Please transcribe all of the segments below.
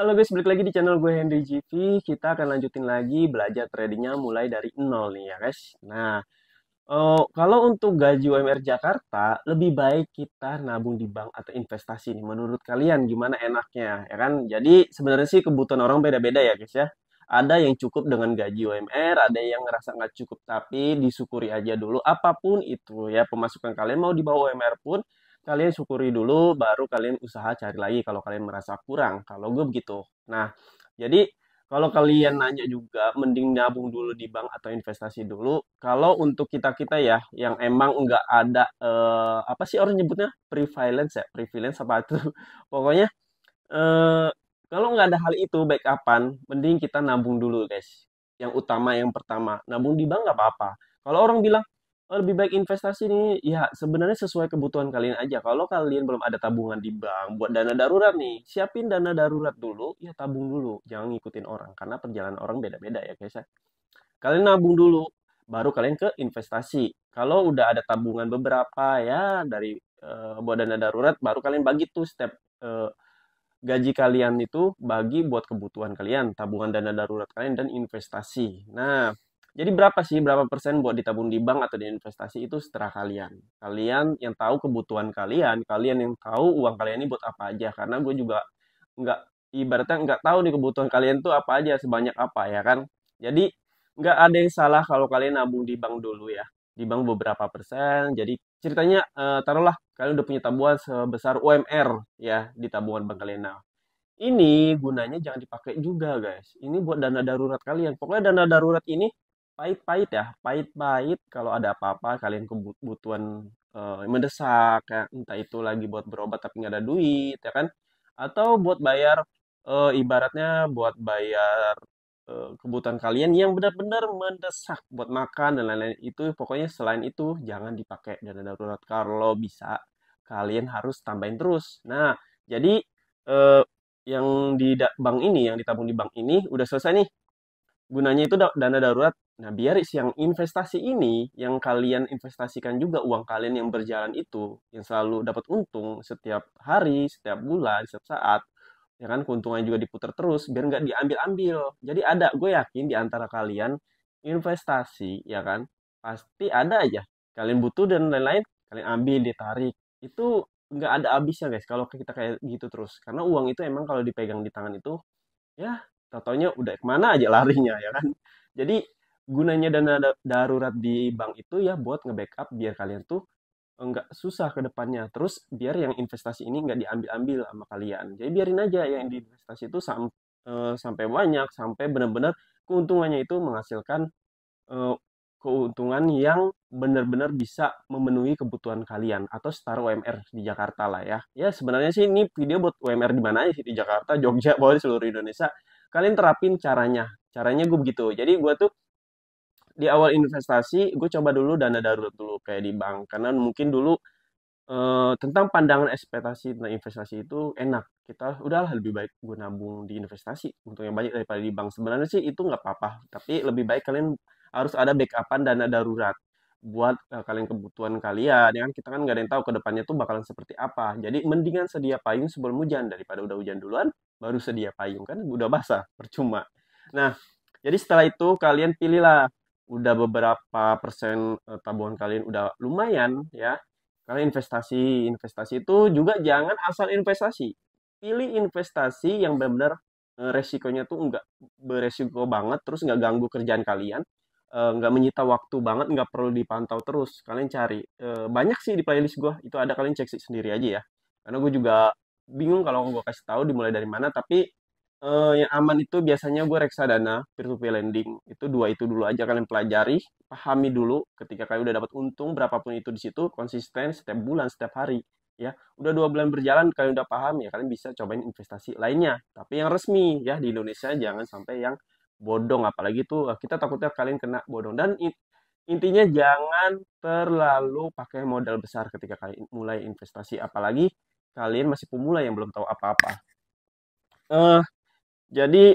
Halo guys, balik lagi di channel gue Henry GV. Kita akan lanjutin lagi belajar tradingnya mulai dari nol nih ya guys. Nah, kalau untuk gaji UMR Jakarta, lebih baik kita nabung di bank atau investasi nih. Menurut kalian gimana enaknya, ya kan? Jadi sebenarnya sih kebutuhan orang beda-beda ya guys ya. Ada yang cukup dengan gaji UMR, ada yang ngerasa nggak cukup, tapi disyukuri aja dulu. Apapun itu ya, pemasukan kalian mau di bawah UMR pun, kalian syukuri dulu, baru kalian usaha cari lagi kalau kalian merasa kurang. Kalau gue begitu. Nah, jadi kalau kalian nanya juga, mending nabung dulu di bank atau investasi dulu. Kalau untuk kita-kita ya, yang emang nggak ada, apa sih orang nyebutnya? Privilege ya? Privilege apa itu? Pokoknya, eh, kalau nggak ada hal itu, backupan, mending kita nabung dulu guys. Yang utama, yang pertama. Nabung di bank nggak apa-apa. Kalau orang bilang, "Oh, lebih baik investasi nih." Ya, sebenarnya sesuai kebutuhan kalian aja. Kalau kalian belum ada tabungan di bank buat dana darurat nih, siapin dana darurat dulu, ya tabung dulu. Jangan ngikutin orang, karena perjalanan orang beda-beda ya guys ya. Kalian nabung dulu, baru kalian ke investasi. Kalau udah ada tabungan beberapa ya dari buat dana darurat, baru kalian bagi tuh step gaji kalian itu bagi buat kebutuhan kalian, tabungan dana darurat kalian dan investasi. Nah, jadi berapa sih, berapa persen buat ditabung di bank atau di investasi itu seterah kalian. Kalian yang tahu kebutuhan kalian, kalian yang tahu uang kalian ini buat apa aja. Karena gue juga nggak, ibaratnya nggak tahu nih kebutuhan kalian tuh apa aja, sebanyak apa ya kan. Jadi nggak ada yang salah kalau kalian nabung di bank dulu ya. Di bank beberapa persen. Jadi ceritanya taruhlah kalian udah punya tabungan sebesar UMR ya di tabungan bank kalian. Nah, ini gunanya jangan dipakai juga guys. Ini buat dana darurat kalian. Pokoknya dana darurat ini pahit-pahit ya. Pahit-pahit kalau ada apa-apa kalian kebutuhan mendesak ya. Entah itu lagi buat berobat tapi nggak ada duit ya kan. Atau buat bayar ibaratnya buat bayar kebutuhan kalian yang benar-benar mendesak buat makan dan lain-lain itu. Pokoknya selain itu jangan dipakai dana darurat. Kalau bisa kalian harus tambahin terus. Nah, jadi eh, yang di bank ini, yang ditabung di bank ini udah selesai nih. Gunanya itu dana darurat. Nah, biar yang investasi ini, yang kalian investasikan juga uang kalian yang berjalan itu, yang selalu dapat untung setiap hari, setiap bulan, setiap saat, ya kan keuntungannya juga diputar terus, biar nggak diambil-ambil. Jadi ada, gue yakin di antara kalian investasi, ya kan, pasti ada aja. Kalian butuh dan lain-lain, kalian ambil, ditarik. Itu nggak ada habisnya guys, kalau kita kayak gitu terus. Karena uang itu emang kalau dipegang di tangan itu, ya tau-taunya udah kemana aja larinya ya kan. Jadi gunanya dana darurat di bank itu ya buat nge-backup biar kalian tuh nggak susah ke depannya. Terus biar yang investasi ini nggak diambil-ambil sama kalian. Jadi biarin aja yang di investasi itu sampai banyak, sampai benar-benar keuntungannya itu menghasilkan eh, keuntungan yang benar-benar bisa memenuhi kebutuhan kalian atau setara UMR di Jakarta lah ya. Ya sebenarnya sih ini video buat UMR di mana aja sih, di Jakarta, Jogja, bawah di seluruh Indonesia. Kalian terapin caranya. Caranya gue begitu. Jadi gue tuh di awal investasi gue coba dulu dana darurat dulu kayak di bank karena mungkin dulu tentang pandangan ekspektasi tentang investasi itu enak. Kita udahlah lebih baik gue nabung di investasi untuk yang banyak daripada di bank. Sebenarnya sih itu nggak apa-apa, tapi lebih baik kalian harus ada backupan dana darurat buat kalian kebutuhan kalian. Ya kan kita kan nggak ada yang tahu ke depannya tuh bakalan seperti apa. Jadi mendingan sedia payung sebelum hujan daripada udah hujan duluan baru sedia payung kan udah basah percuma. Nah, jadi setelah itu kalian pilihlah udah beberapa persen tabungan kalian udah lumayan ya. Kalian investasi, investasi itu juga jangan asal investasi. Pilih investasi yang benar-benar resikonya tuh nggak beresiko banget, terus nggak ganggu kerjaan kalian, nggak menyita waktu banget, nggak perlu dipantau terus. Kalian cari. Banyak sih di playlist gue, itu ada kalian cek sendiri aja ya. Karena gue juga bingung kalau gue kasih tahu dimulai dari mana, tapi yang aman itu biasanya gue reksadana, peer-to-peer lending. Itu dua itu dulu aja kalian pelajari, pahami dulu. Ketika kalian udah dapat untung berapapun itu di situ, konsisten setiap bulan, setiap hari. Ya, udah 2 bulan berjalan, kalian udah paham ya, kalian bisa cobain investasi lainnya. Tapi yang resmi ya di Indonesia jangan sampai yang bodong, apalagi tuh kita takutnya kalian kena bodong. Dan intinya jangan terlalu pakai modal besar ketika kalian mulai investasi, apalagi kalian masih pemula yang belum tahu apa-apa. Eh, jadi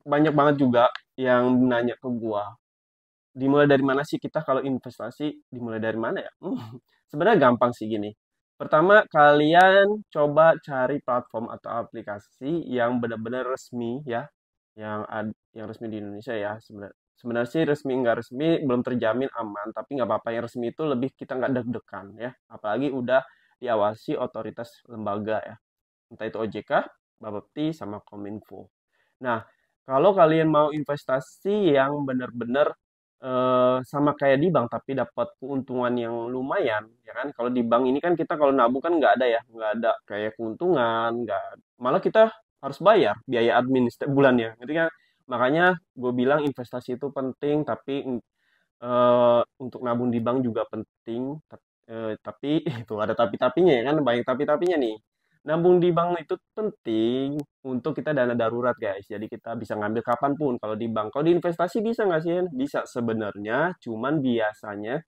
banyak banget juga yang nanya ke gua, dimulai dari mana sih kita kalau investasi, dimulai dari mana ya? Sebenarnya gampang sih gini. Pertama, kalian coba cari platform atau aplikasi yang benar-benar resmi ya, yang resmi di Indonesia ya. Sebenarnya sih resmi nggak resmi belum terjamin aman, tapi nggak apa-apa. Yang resmi itu lebih kita nggak deg-degan ya, apalagi udah diawasi otoritas lembaga ya, entah itu OJK, Bapepti, sama Kominfo. Nah, kalau kalian mau investasi yang benar-benar sama kayak di bank tapi dapat keuntungan yang lumayan, ya kan? Kalau di bank ini kan kita kalau nabung kan nggak ada ya, nggak ada kayak keuntungan, nggak, malah kita harus bayar biaya admin setiap bulannya, gitu kan? Makanya gue bilang investasi itu penting, tapi untuk nabung di bank juga penting. Tapi itu ada tapi-tapinya ya kan, banyak tapi-tapinya nih. Nabung di bank itu penting untuk kita dana darurat guys. Jadi kita bisa ngambil kapanpun kalau di bank. Kalau di investasi bisa nggak sih? Bisa sebenarnya, cuman biasanya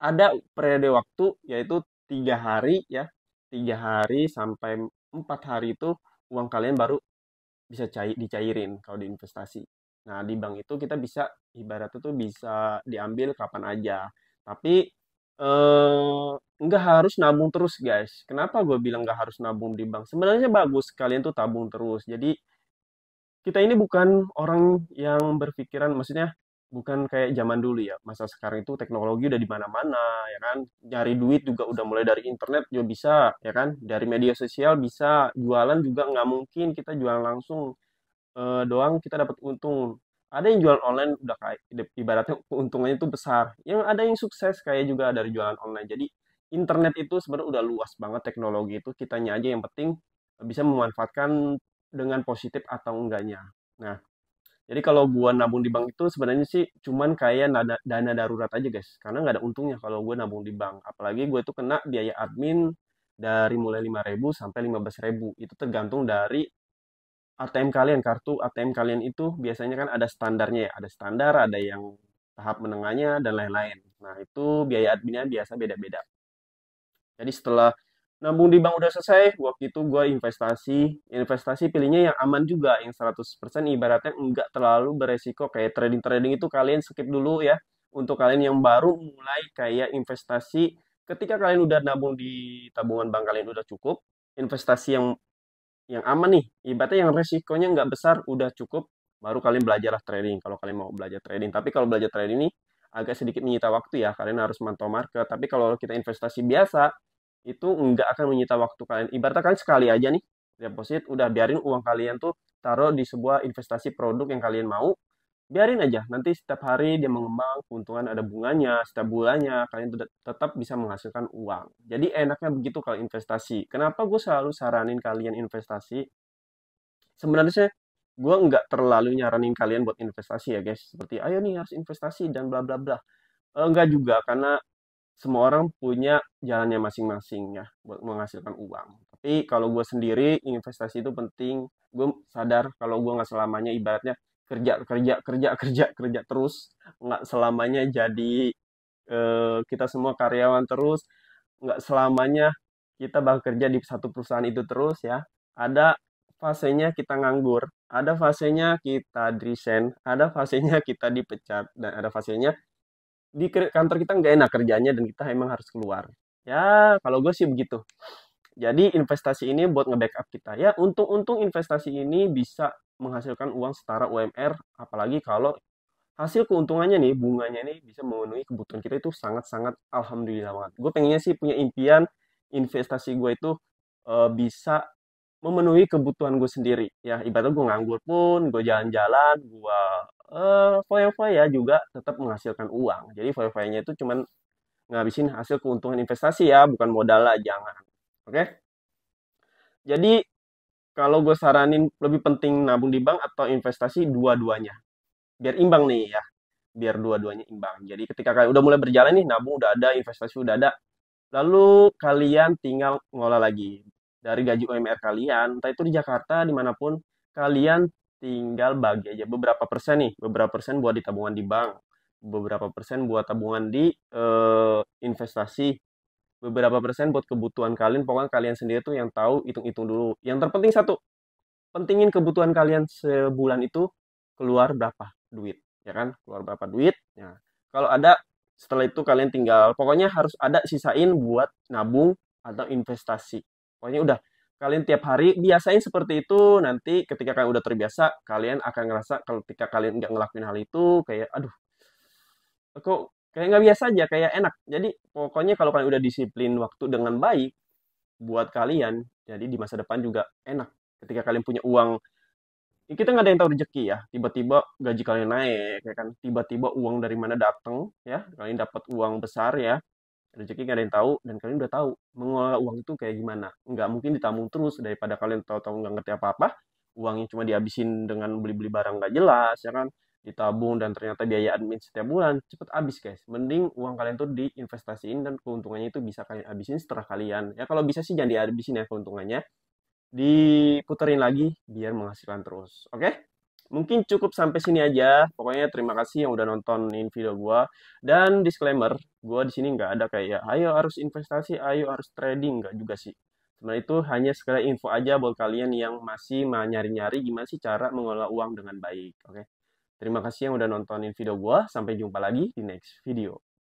ada periode waktu yaitu 3 hari ya. 3 hari sampai 4 hari itu uang kalian baru bisa dicairin kalau di investasi. Nah, di bank itu kita bisa ibaratnya tuh bisa diambil kapan aja. Tapi nggak harus nabung terus, guys. Kenapa gue bilang nggak harus nabung di bank? Sebenarnya bagus kalian tuh tabung terus. Jadi kita ini bukan orang yang berpikiran, maksudnya bukan kayak zaman dulu ya. Masa sekarang itu teknologi udah di mana-mana, ya kan? Nyari duit juga udah mulai dari internet juga bisa, ya kan? Dari media sosial bisa, jualan juga nggak mungkin kita jualan langsung doang kita dapat untung. Ada yang jualan online udah kayak ibaratnya keuntungannya itu besar. Yang ada yang sukses kayak juga dari jualan online. Jadi internet itu sebenarnya udah luas banget teknologi itu. Kitanya aja yang penting bisa memanfaatkan dengan positif atau enggaknya. Nah, jadi kalau gua nabung di bank itu sebenarnya sih cuman kayak dana darurat aja guys. Karena nggak ada untungnya kalau gua nabung di bank. Apalagi gue itu kena biaya admin dari mulai 5.000 sampai 15.000. Itu tergantung dari ATM kalian, kartu ATM kalian itu biasanya kan ada standarnya ya, ada standar, ada yang tahap menengahnya, dan lain-lain. Nah, itu biaya adminnya biasa beda-beda. Jadi setelah nabung di bank udah selesai, waktu itu gue investasi pilihnya yang aman juga, yang 100% ibaratnya enggak terlalu beresiko kayak trading-trading itu kalian skip dulu ya. Untuk kalian yang baru mulai kayak investasi, ketika kalian udah nabung di tabungan bank kalian udah cukup, investasi yang aman nih, ibaratnya yang resikonya nggak besar udah cukup, baru kalian belajarlah trading kalau kalian mau belajar trading. Tapi kalau belajar trading ini agak sedikit menyita waktu ya, kalian harus mantau market. Tapi kalau kita investasi biasa itu nggak akan menyita waktu kalian. Ibaratnya kalian sekali aja nih deposit, udah biarin uang kalian tuh taruh di sebuah investasi produk yang kalian mau, biarin aja nanti setiap hari dia mengembang, keuntungan ada bunganya setiap bulannya, kalian tetap bisa menghasilkan uang. Jadi enaknya begitu kalau investasi. Kenapa gue selalu saranin kalian investasi? Sebenarnya gue nggak terlalu nyaranin kalian buat investasi ya guys, seperti ayo nih harus investasi dan bla bla bla. Enggak juga, karena semua orang punya jalannya masing-masing ya buat menghasilkan uang. Tapi kalau gue sendiri, investasi itu penting. Gue sadar kalau gue nggak selamanya ibaratnya kerja kerja kerja kerja kerja terus, nggak selamanya jadi kita semua karyawan terus, nggak selamanya kita bakal kerja di satu perusahaan itu terus ya. Ada fasenya kita nganggur, ada fasenya kita resign, ada fasenya kita dipecat, dan ada fasenya di kantor kita nggak enak kerjanya dan kita emang harus keluar. Ya, kalau gue sih begitu. Jadi investasi ini buat nge-backup kita. Ya, untung-untung investasi ini bisa menghasilkan uang setara UMR, apalagi kalau hasil keuntungannya nih, bunganya ini bisa memenuhi kebutuhan kita, itu sangat-sangat alhamdulillah banget. Gue pengennya sih punya impian investasi gue itu bisa memenuhi kebutuhan gue sendiri. Ya, ibaratnya gue nganggur pun, gue jalan-jalan, gue foya-foya juga tetap menghasilkan uang. Jadi foya-foyanya itu cuman ngabisin hasil keuntungan investasi ya, bukan modal lah, jangan. Oke? Jadi kalau gue saranin lebih penting nabung di bank atau investasi, dua-duanya. Biar imbang nih ya, biar dua-duanya imbang. Jadi ketika kalian udah mulai berjalan nih, nabung udah ada, investasi udah ada, lalu kalian tinggal ngolah lagi dari gaji UMR kalian, entah itu di Jakarta, dimanapun, kalian tinggal bagi aja beberapa persen nih, beberapa persen buat di tabungan di bank, beberapa persen buat tabungan di investasi, beberapa persen buat kebutuhan kalian. Pokoknya kalian sendiri tuh yang tahu, hitung-hitung dulu. Yang terpenting satu, pentingin kebutuhan kalian sebulan itu keluar berapa duit, ya kan? Keluar berapa duit. Ya. Kalau ada Setelah itu kalian tinggal, pokoknya harus ada sisain buat nabung atau investasi. Pokoknya udah, kalian tiap hari biasain seperti itu, nanti ketika kalian udah terbiasa, kalian akan ngerasa kalau ketika kalian nggak ngelakuin hal itu, kayak, aduh, kok kayak nggak biasa aja, kayak enak. Jadi, pokoknya kalau kalian udah disiplin waktu dengan baik, buat kalian, jadi di masa depan juga enak. Ketika kalian punya uang, ya kita nggak ada yang tahu rezeki ya. Tiba-tiba gaji kalian naik, ya kan? Tiba-tiba uang dari mana datang, ya? Kalian dapat uang besar ya. Rezeki nggak ada yang tahu, dan kalian udah tahu mengelola uang itu kayak gimana. Nggak mungkin ditabung terus daripada kalian tahu-tahu nggak ngerti apa-apa, uangnya cuma dihabisin dengan beli-beli barang nggak jelas, ya kan? Ditabung dan ternyata biaya admin setiap bulan cepet habis guys. Mending uang kalian tuh diinvestasiin dan keuntungannya itu bisa kalian habisin setelah kalian. Ya kalau bisa sih jangan dihabisin ya keuntungannya, diputerin lagi biar menghasilkan terus. Oke? Mungkin cukup sampai sini aja. Pokoknya terima kasih yang udah nontonin video gua. Dan disclaimer, gua di sini nggak ada kayak, ayo harus investasi, ayo harus trading, nggak juga sih. Sebenarnya itu hanya sekedar info aja buat kalian yang masih mau nyari-nyari gimana sih cara mengelola uang dengan baik. Oke? Terima kasih yang udah nontonin video gua. Sampai jumpa lagi di next video.